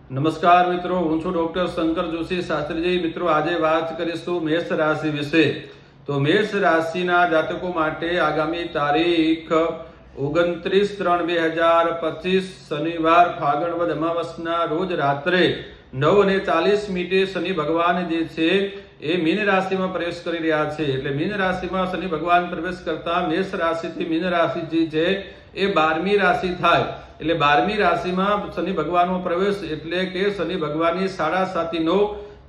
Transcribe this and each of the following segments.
નમસ્કાર મિત્રો, હું છું ડોક્ટર શંકર જોશી શાસ્ત્રીજી। મિત્રો, આજે વાત કરીશું મેષ રાશિ વિશે। તો મેષ રાશિના જાતકો માટે આગામી તારીખ 29/3/2025 શનિવાર ફાગણ વદ અમાવસના રોજ રાત્રે 9:40 શનિ ભગવાન જે છે એ મીન રાશિમાં પ્રવેશ કરી રહ્યા છે। એટલે મીન રાશિમાં શનિ ભગવાન પ્રવેશ કરતા મેષ રાશિથી મીન રાશિ જે છે એ 12મી રાશિ થાય। એટલે 12મી રાશિમાં શનિ ભગવાનનો પ્રવેશ એટલે કે શનિ ભગવાનની સાડા સાતીનો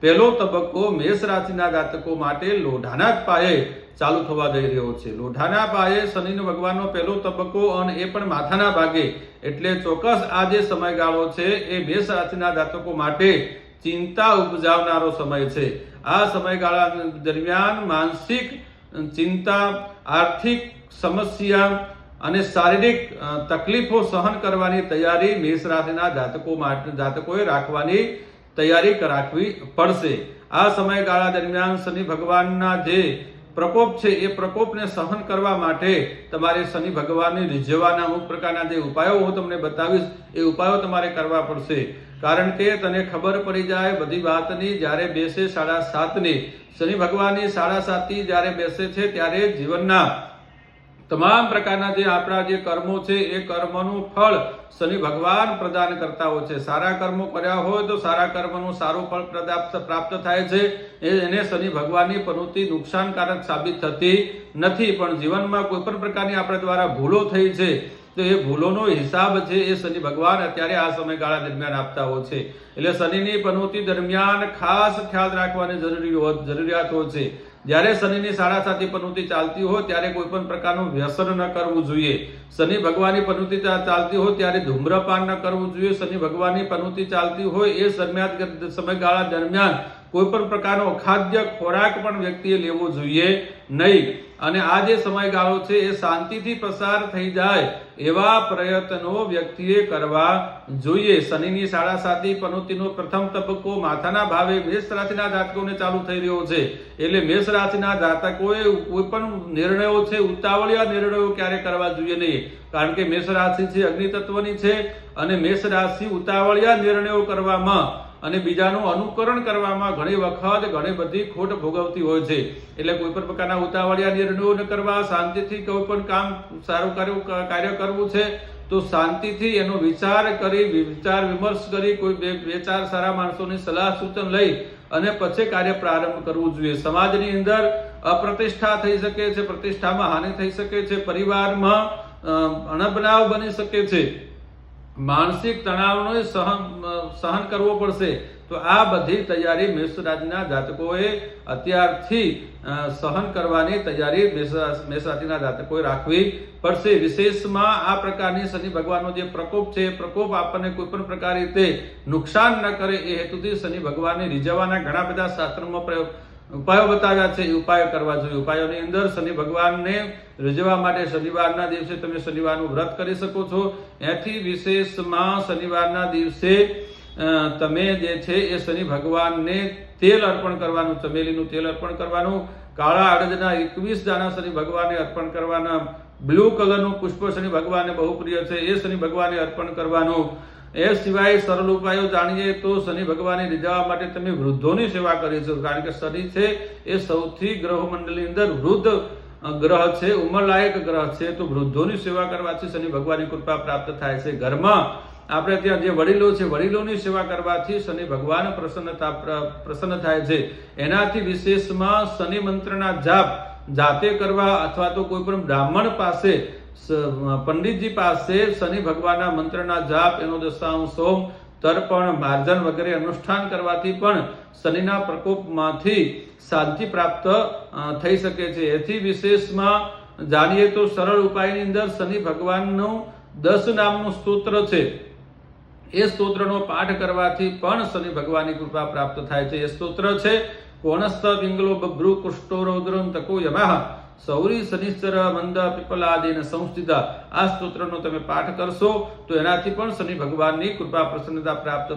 પહેલો તબક્કો મેષ રાશિના જાતકો માટે લોઢાના પાયે ચાલુ થવા જઈ રહ્યો છે। લોઢાના પાયે શનિ ભગવાનનો પહેલો તબક્કો અને એ પણ માથાના ભાગે। એટલે ચોક્કસ આ જે સમયગાળો છે એ મેષ રાશિના જાતકો માટે ચિંતા ઉપજાવનારો સમય છે। આ સમયગાળા દરમિયાન માનસિક ચિંતા, આર્થિક સમસ્યા અને શારીરિક તકલીફો સહન કરવાની તૈયારી મેષ રાશિના જાતકોએ રાખવાની તૈયારી રાખવી પડશે। આ સમયગાળા દરમિયાન શનિ ભગવાનના જે પ્રકોપ છે એ પ્રકોપને સહન કરવા માટે તમારે શનિ ભગવાનને રીઝવવાના અમુક પ્રકારના જે ઉપાયો હું તમને બતાવીશ એ ઉપાયો તમારે કરવા પડશે। કારણ કે તને ખબર પડી જાય બધી વાતની જ્યારે બેસે 7:30 શનિ ભગવાનની 7:30 જ્યારે બેસે છે ત્યારે જીવનના તમામ પ્રકારના જે આપણા જે કર્મો છે એ કર્મનું ફળ શનિ ભગવાન પ્રદાન કરતા હોય છે। સારા કર્મો કર્યા હોય તો સારા કર્મનું સારું ફળ પ્રાપ્ત થાય છે। એને શનિ ભગવાનની પ્રવૃત્તિ નુકસાનકારક સાબિત થતી નથી। પણ જીવનમાં કોઈ પણ પ્રકારની આપણે દ્વારા ભૂલો થઈ છે તો એ ભૂલોનો હિસાબ છે એ શનિ ભગવાન અત્યારે આ સમયગાળા દરમિયાન આપતા હોય છે। એટલે શનિની પ્રવૃત્તિ દરમિયાન ખાસ ખ્યાલ રાખવાની જરૂરિયાત હોય છે। જ્યારે શનિની 7:30 પ્રવૃત્તિ ચાલતી હોય ત્યારે કોઈ પણ પ્રકારનું વ્યસન ન કરવું જોઈએ। શનિ ભગવાનની પ્રવૃત્તિ ચાલતી હોય ત્યારે ધૂમ્રપાન ન કરવું જોઈએ। શનિ ભગવાનની પ્રવૃત્તિ ચાલતી હોય એ સમયગાળા દરમિયાન કોઈ પણ પ્રકારનો અખાદ્ય ખોરાક પણ વ્યક્તિએ લેવો જોઈએ નહીં। અને આ જે સમયગાળો છે એ શાંતિથી પસાર થઈ જાય એવા પ્રયત્નો વ્યક્તિએ કરવા જોઈએ। શનિની 7:30 પ્રવૃત્તિનો પ્રથમ તબક્કો માથાના ભાવે મેષ રાશિના જાતકોને ચાલુ થઈ રહ્યો છે। એટલે મેષ રાશિના જાતકોએ કોઈ પણ નિર્ણયો છે ઉતાવળિયા નિર્ણયો ક્યારે કરવા જોઈએ નહીં। કારણ કે મેષ રાશિ છે અગ્નિ તત્વની છે અને મેષ રાશિ ઉતાવળિયા નિર્ણયો કરવામાં અને બીજાનું અનુકરણ કરવામાં ઘણી વખત ઘણી બધી ખોટ ભોગવતી હોય છે। એટલે કોઈ પણ પ્રકારના ઉતાવળિયા નિર્ણયો ન કરવા, શાંતિથી કોઈ પણ કામ સારું કાર્ય કરવું છે તો શાંતિથી એનો વિચાર વિમર્શ કરી કોઈ બે ચાર સારા માણસોની સલાહ સૂચન લઈ અને પછી કાર્ય પ્રારંભ કરવું જોઈએ। સમાજની અંદર અપ્રતિષ્ઠા થઈ શકે છે, પ્રતિષ્ઠામાં હાનિ થઈ શકે છે, પરિવારમાં અણબનાવ બની શકે છે, માનસિક તણાવનો સહન કરવો પડશે। તો આ બધી તૈયારી મેષ રાશિના જાતકોએ અત્યારથી સહન કરવાની તૈયારી મેષ રાશિના જાતકોએ રાખવી પડશે। વિશેષમાં આ પ્રકારની શનિ ભગવાનનો જે પ્રકોપ છે એ પ્રકોપ આપણને કોઈ પણ પ્રકાર રીતે નુકસાન ન કરે એ હેતુથી શનિ ભગવાનને રીઝવવાના ઘણા બધા શાસ્ત્રોમાં ઉપાયો બતાવ્યા છે। એ ઉપાયો કરવા જોઈએ। ઉપાયોની અંદર શનિ ભગવાનને રીઝવવા માટે શનિવારના દિવસે તમે શનિવારનું વ્રત કરી શકો છો। એથી વિશેષમાં શનિવારના દિવસે તમે જે છે એ શનિ ભગવાનને તેલ અર્પણ કરવાનું, ચમેલીનું તેલ અર્પણ કરવાનું, કાળા અડદના 21 દાણા શનિ ભગવાનને અર્પણ કરવાના, બ્લુ કલરનું પુષ્પ શનિ ભગવાનને બહુ પ્રિય છે એ શનિ ભગવાનને અર્પણ કરવાનું। એ સિવાય સરળ ઉપાયો જાણીએ તો શનિ ભગવાનને રીઝવવા માટે તમે વૃદ્ધોની સેવા કરી શકો। કારણ કે શનિ છે એ સૌથી ગ્રહ મંડળની અંદર વૃદ્ધ ગ્રહ છે, ઉંમરલાયક ગ્રહ છે। તો વૃદ્ધોની સેવા કરવાથી શનિ ભગવાનની કૃપા પ્રાપ્ત થાય છે। ઘરમાં આપણે ત્યાં જે વડીલો છે વડીલોની સેવા કરવાથી શનિ ભગવાન પ્રસન્ન થાય છે। એનાથી વિશેષમાં શનિ મંત્રના જાપ જાતે કરવા અથવા તો કોઈ પણ બ્રાહ્મણ પાસે, પંડિતજી પાસે શનિ ભગવાનના મંત્રના જાપ, એનો દશાંશ હોમ, તર્પણ, માર્જન વગેરે અનુષ્ઠાન કરવાથી પણ શનિના પ્રકોપમાંથી શાંતિ પ્રાપ્ત થઈ શકે છે। એથી વિશેષમાં જાણીએ તો સરળ ઉપાયની અંદર શનિ ભગવાનનું 10 નામનું સ્તોત્ર છે એ સ્તોત્રનો પાઠ કરવાથી પણ શનિ ભગવાનની કૃપા પ્રાપ્ત થાય છે। એ સ્તોત્ર છે કોણસ્થ પિંગલો બભ્રુ કુષ્ટો રૌદ્રમ તકો યમઃ સૌરી શનિશ્ચર મંદ પીપલાદિન સંસ્થિતા। આ સ્તોત્રનો તમે પાઠ કરશો તો એનાથી પણ શનિ ભગવાનની કૃપા પ્રસન્નતા પ્રાપ્ત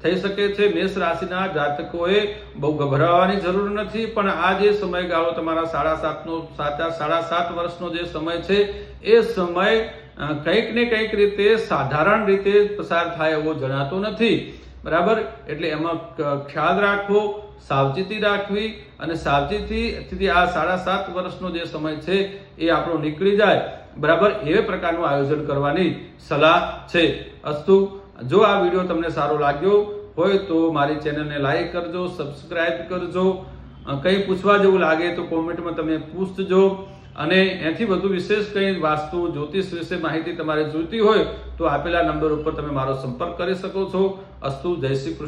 થઈ શકે છે। મેષ રાશિના જાતકોએ બહુ ગભરાવાની જરૂર નથી। પણ આ જે સમયગાળો તમારા 7.5 વર્ષનો જે સમય છે એ સમય કંઈક ને કંઈક રીતે સાધારણ રીતે પસાર થાય એવો જણાતો નથી। બરાબર. એટલે એમાં ખ્યાલ રાખવો, સાવચેતી રાખવી, અને સાવચેતીથી આ 7.5 વર્ષનો જે સમય છે એ આપણો નીકળી જાય, બરાબર, એ પ્રકારનું આયોજન કરવાની સલાહ છે. અસ્તુ. જો આ વિડીયો તમને સારો લાગ્યો હોય તો મારી ચેનલને લાઈક કરજો, સબસ્ક્રાઇબ કરજો. કંઈ પૂછવા જેવું લાગે તો કોમેન્ટમાં તમે પૂછજો. અને એથી વધુ વિશેષ કંઈ વાસ્તુ જ્યોતિષ વિશે માહિતી તમારે જોઈતી હોય તો આપેલા નંબર ઉપર તમે મારો સંપર્ક કરી શકો છો. અસ્તુ. જય શ્રી કૃષ્ણ.